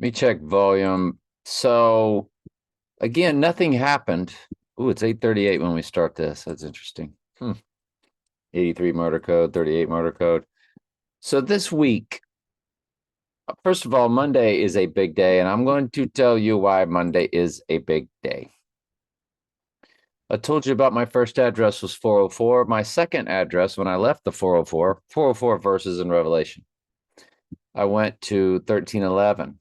me check volume. So again, nothing happened. Ooh, it's 8:38 when we start this. That's interesting. 83 murder code, 38 murder code. So this week, first of all, Monday is a big day, and I'm going to tell you why Monday is a big day. I told you about my first address was 404. My second address when I left the 404 verses in Revelation. I went to 1311.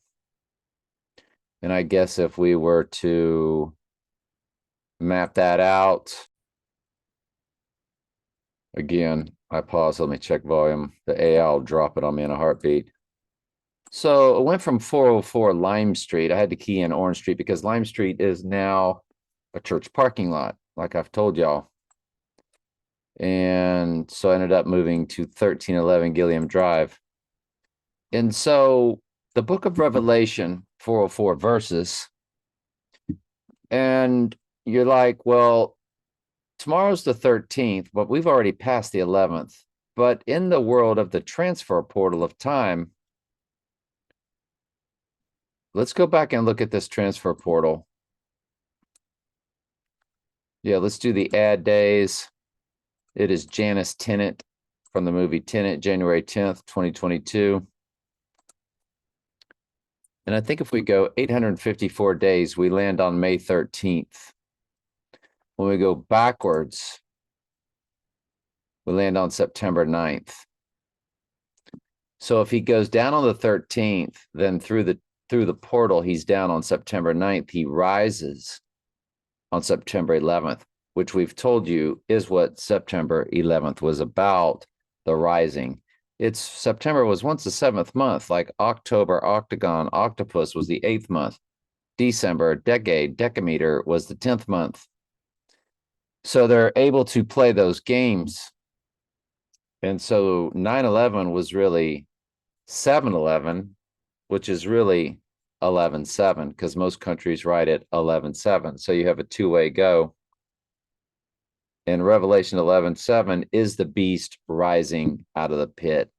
And I guess if we were to map that out, again, I pause, let me check volume. The AI will drop it on me in a heartbeat. So it went from 404 Lime Street. I had to key in Orange Street because Lime Street is now a church parking lot, like I've told y'all. And so I ended up moving to 1311 Gilliam Drive. And so the book of Revelation, 404 verses, and you're like, well, tomorrow's the 13th, but we've already passed the 11th. But in the world of the transfer portal of time, let's go back and look at this transfer portal. Yeah, let's do the add days. It is Janice Tennant from the movie Tenet, January 10th, 2022. And I think if we go 854 days, we land on May 13th. When we go backwards, we land on September 9th. So if he goes down on the 13th, then through the portal, he's down on September 9th. He rises on September 11th, which we've told you is what September 11th was about, the rising. September was once the 7th month, like October, octagon, octopus was the 8th month. December, decade, decameter was the 10th month. So they're able to play those games. And so 9/11 was really 7/11, which is really 11/7, because most countries write it 11/7. So you have a two-way go. And Revelation 11:7 is the beast rising out of the pit.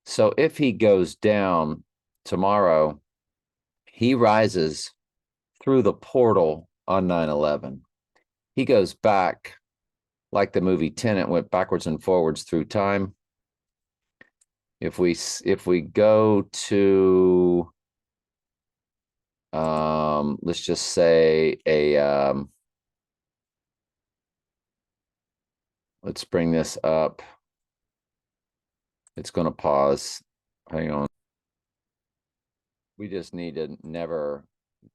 So if he goes down tomorrow, he rises through the portal on 9/11. He goes back like the movie Tenet went backwards and forwards through time. If we go to let's just say let's bring this up. It's going to pause. Hang on. We just need to never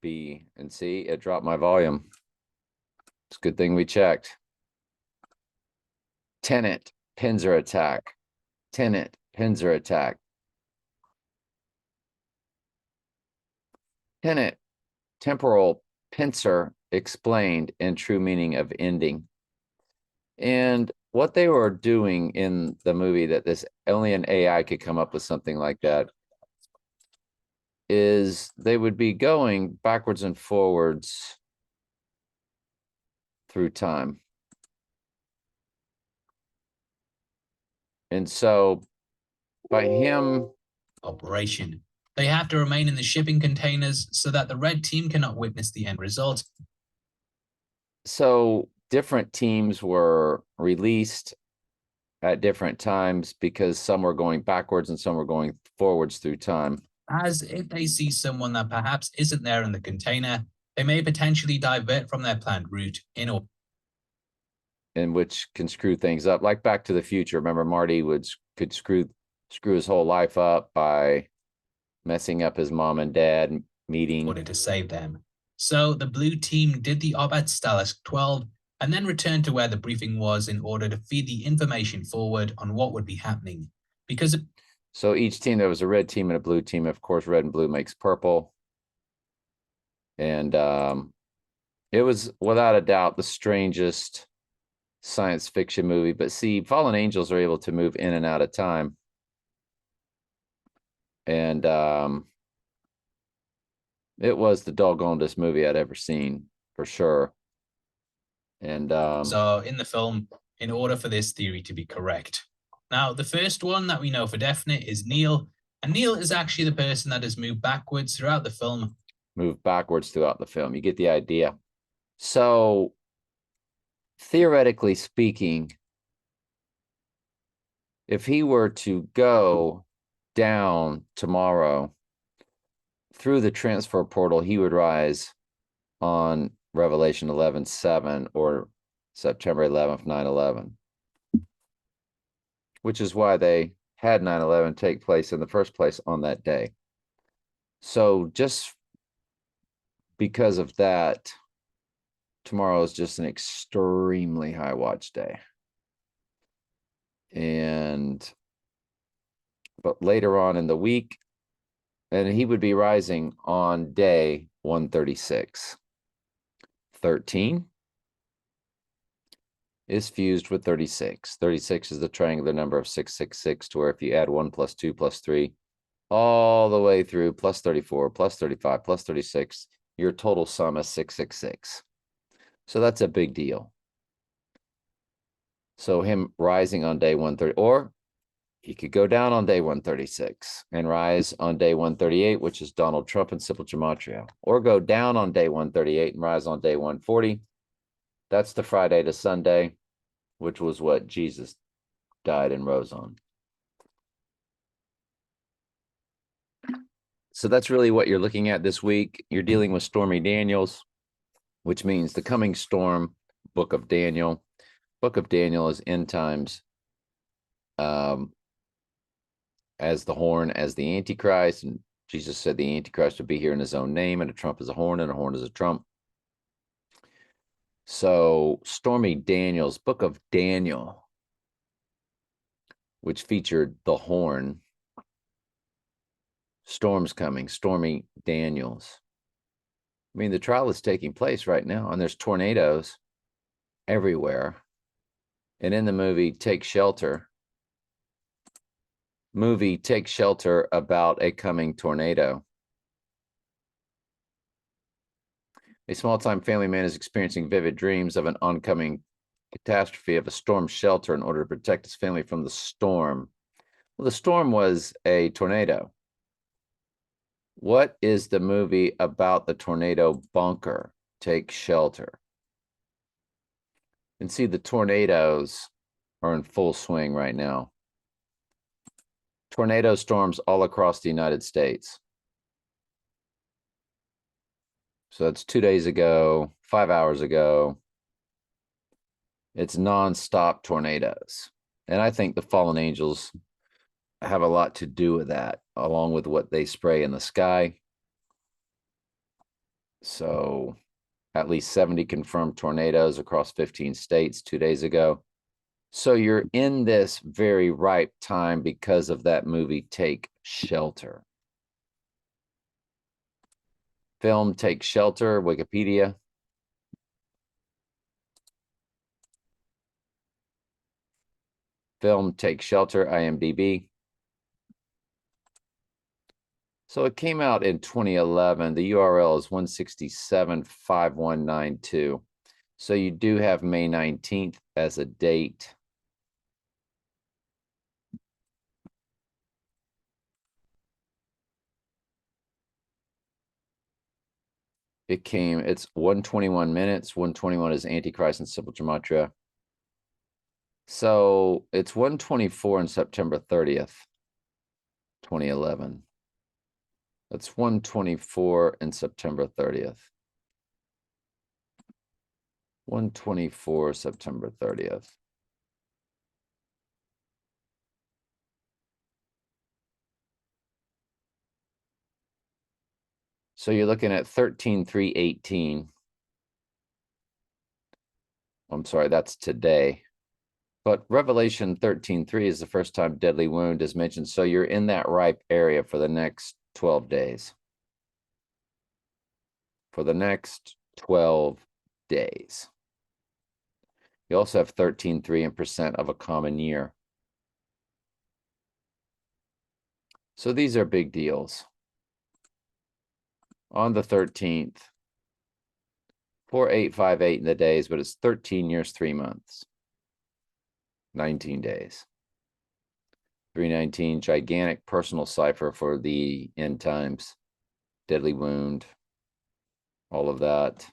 be, and see, it dropped my volume. It's a good thing we checked. Tenet, pincer attack. Tenet, pincer attack. Tenet, temporal pincer explained in true meaning of ending. And what they were doing in the movie, that this only an AI could come up with something like that, is they would be going backwards and forwards through time. And so by him operation, they have to remain in the shipping containers so that the red team cannot witness the end result. So different teams were released at different times because some were going backwards and some were going forwards through time. As if they see someone that perhaps isn't there in the container, they may potentially divert from their planned route in which can screw things up, like Back to the Future. Remember, Marty could screw his whole life up by messing up his mom and dad meeting. In order to save them. So the blue team did the op at Stalag 12 and then returned to where the briefing was in order to feed the information forward on what would be happening. So each team, there was a red team and a blue team. Of course, red and blue makes purple. And it was without a doubt the strangest science fiction movie. But see, fallen angels are able to move in and out of time. And it was the doggonedest movie I'd ever seen, for sure. And so in the film, in order for this theory to be correct. Now, the first one that we know for definite is Neil, And Neil is actually the person that has moved backwards throughout the film. Move backwards throughout the film. You get the idea. So, theoretically speaking, if he were to go down tomorrow through the transfer portal, he would rise on Revelation 11:7 or September 11th, 9/11, which is why they had 9/11 take place in the first place on that day. So just because of that, tomorrow is just an extremely high watch day. But later on in the week, and he would be rising on day 136. 13 is fused with 36. 36 is the triangular number of 666, to where if you add 1 plus 2 plus 3, all the way through plus 34, plus 35, plus 36, your total sum is 666. So that's a big deal. So him rising on day 130, or he could go down on day 136 and rise on day 138, which is Donald Trump and simple gematria, or go down on day 138 and rise on day 140. That's the Friday to Sunday, which was what Jesus died and rose on. So that's really what you're looking at this week. You're dealing with Stormy Daniels, which means the coming storm, Book of Daniel. Book of Daniel is end times, as the horn, as the Antichrist. And Jesus said the Antichrist would be here in his own name, and a trump is a horn, and a horn is a trump. So Stormy Daniels, Book of Daniel, which featured the horn, storms coming, Stormy Daniels. I mean, the trial is taking place right now, and there's tornadoes everywhere. And in the movie Take Shelter, about a coming tornado. A small-time family man is experiencing vivid dreams of an oncoming catastrophe of a storm shelter in order to protect his family from the storm. Well, the storm was a tornado. What is the movie about the tornado bunker? Take Shelter. And see, the tornadoes are in full swing right now. Tornado storms all across the United States. So that's 2 days ago, 5 hours ago. It's nonstop tornadoes. And I think the fallen angels have a lot to do with that, along with what they spray in the sky. So at least 70 confirmed tornadoes across 15 states 2 days ago. So you're in this very ripe time because of that movie, Take Shelter. Film Take Shelter, Wikipedia. Film Take Shelter, IMDb. So it came out in 2011. The URL is 1675192. So you do have May 19th as a date. It's 121 minutes. 121 is Antichrist and simple gematria. So it's 124 on September 30th, 2011. That's 124 and September 30th. 124 September 30th. So you're looking at 13/3/18. I'm sorry, that's today. But Revelation 13:3 is the first time deadly wound is mentioned. So you're in that ripe area for the next 12 days. For the next 12 days. You also have 13/3 and percent of a common year. So these are big deals. On the 13th, 4858 in the days, but it's 13 years, 3 months, 19 days. 319, gigantic personal cipher for the end times, deadly wound, all of that.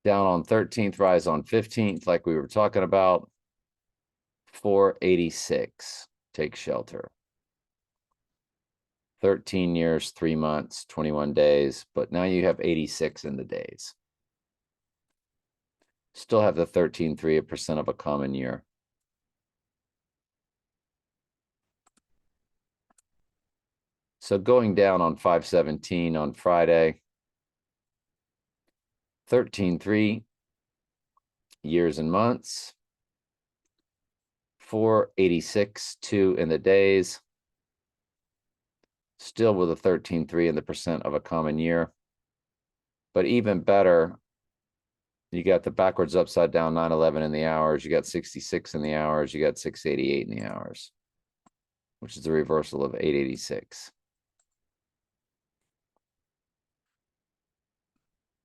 Down on 13th, rise on 15th, like we were talking about. 486, take shelter. 13 years, 3 months, 21 days, but now you have 86 in the days. Still have the 13.3% of a common year. So going down on 517 on Friday, 13.3 years and months, 486, 2 in the days, still with a 13.3 in the percent of a common year. But even better, you got the backwards upside down 911 in the hours, you got 66 in the hours, you got 688 in the hours, which is a reversal of 886.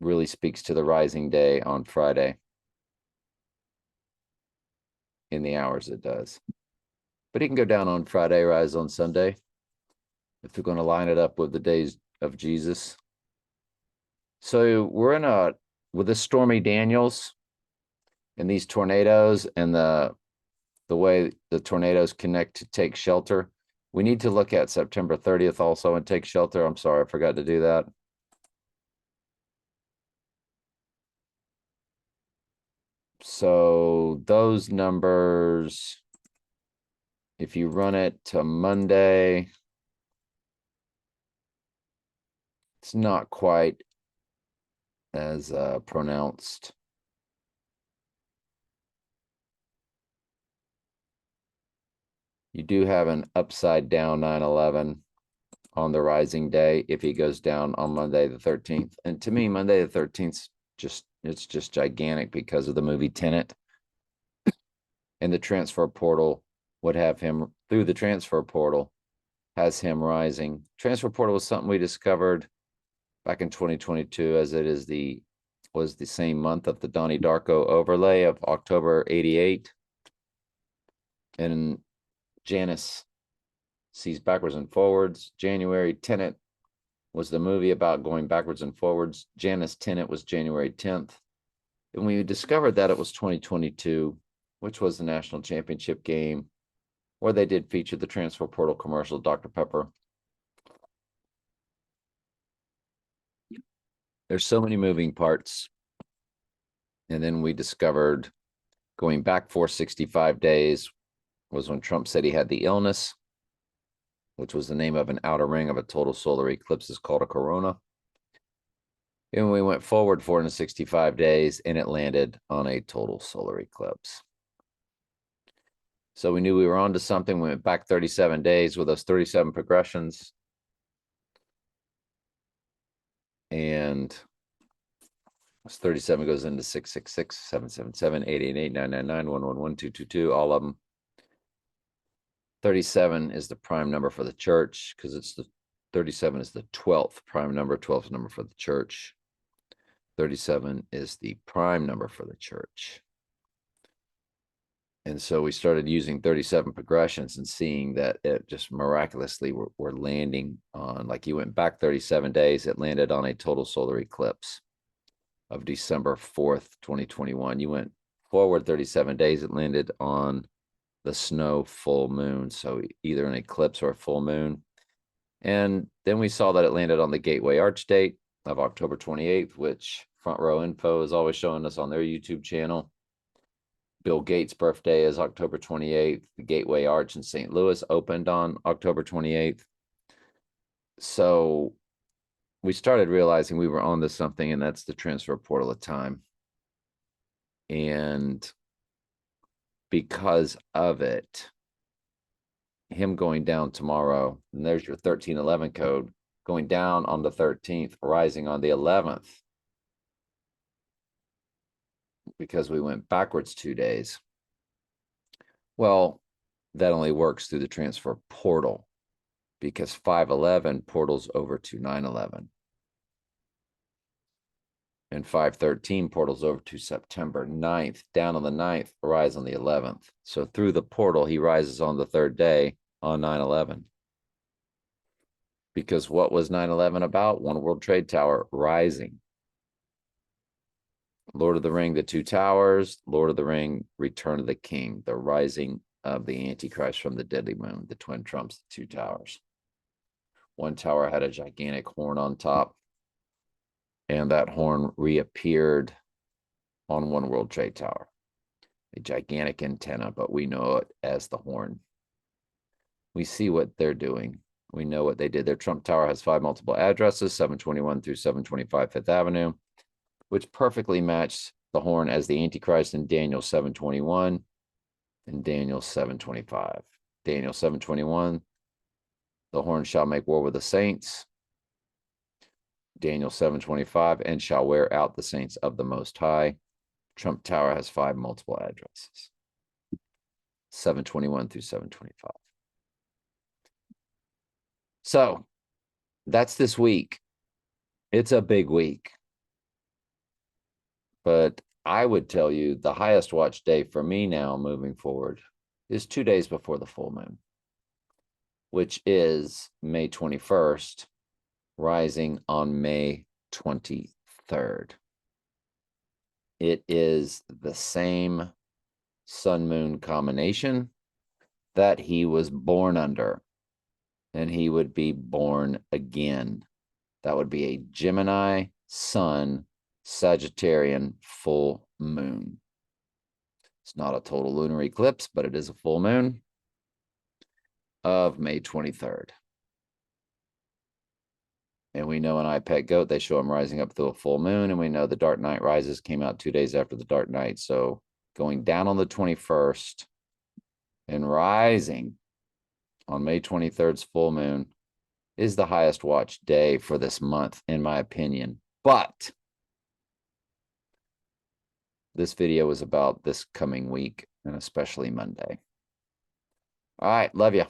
Really speaks to the rising day on Friday. In the hours it does. But he can go down on Friday, rise on Sunday, if you're going to line it up with the days of Jesus. So we're in with the Stormy Daniels and these tornadoes and the way the tornadoes connect to take shelter. We need to look at September 30th also and take shelter. I'm sorry, I forgot to do that. So those numbers, if you run it to Monday, it's not quite as pronounced. You do have an upside down 911 on the rising day if he goes down on Monday the 13th. And to me, Monday the 13th it's just gigantic because of the movie Tenet. And the transfer portal would have him through the transfer portal, has him rising. Transfer portal was something we discovered back in 2022, as it is was the same month of the Donnie Darko overlay of October 88. And Janus sees backwards and forwards. January. Tenet was the movie about going backwards and forwards. Janus Tenet was January 10th. And we discovered that it was 2022, which was the national championship game, where they did feature the transfer portal commercial, Dr. Pepper. There's so many moving parts. And then we discovered going back 465 days was when Trump said he had the illness, which was the name of an outer ring of a total solar eclipse, is called a corona. And we went forward 465 days and it landed on a total solar eclipse. So we knew we were onto something. We went back 37 days with those 37 progressions. And 37 goes into 666, 777, 888, 999, 111, 222, all of them. 37 is the prime number for the church because it's the 37 is the 12th prime number, 12th number for the church. 37 is the prime number for the church. And so we started using 37 progressions and seeing that it just miraculously we're landing on, like you went back 37 days, it landed on a total solar eclipse of December 4th, 2021. You went forward 37 days, it landed on the snow full moon. So either an eclipse or a full moon. And then we saw that it landed on the Gateway Arch date of October 28th, which Front Row Info is always showing us on their YouTube channel. Bill Gates' birthday is October 28th. The Gateway Arch in St. Louis opened on October 28th. So we started realizing we were on to something, and that's the transfer portal of time. And because of it, him going down tomorrow, and there's your 1311 code, going down on the 13th, rising on the 11th, because we went backwards 2 days. Well, that only works through the transfer portal because 511 portals over to 911. And 513 portals over to September 9th, down on the 9th, rise on the 11th. So through the portal, he rises on the third day on 9/11. Because what was 9/11 about? One World Trade Tower rising. Lord of the Ring, the Two Towers, Lord of the Ring, Return of the King, the rising of the Antichrist from the deadly moon, the twin trumps, the two towers. One tower had a gigantic horn on top, and that horn reappeared on One World Trade Tower. A gigantic antenna, but we know it as the horn. We see what they're doing. We know what they did. Their Trump Tower has 5 multiple addresses, 721 through 725 Fifth Avenue, which perfectly matched the horn as the Antichrist in Daniel 7:21 and Daniel 7:25. Daniel 7:21, the horn shall make war with the saints. Daniel 7:25, and shall wear out the saints of the Most High. Trump Tower has 5 multiple addresses, 721 through 725. So that's this week. It's a big week. But I would tell you the highest watch day for me now moving forward is 2 days before the full moon, which is May 21st, rising on May 23rd. It is the same sun-moon combination that he was born under, and he would be born again. That would be a Gemini sun Sagittarian full moon. It's not a total lunar eclipse, but it is a full moon of May 23rd. And we know in I Pet Goat, they show him rising up through a full moon. And we know the Dark Knight Rises came out 2 days after the Dark Knight. So going down on the 21st and rising on May 23rd's full moon is the highest watch day for this month, in my opinion. But this video is about this coming week, and especially Monday. All right, love you.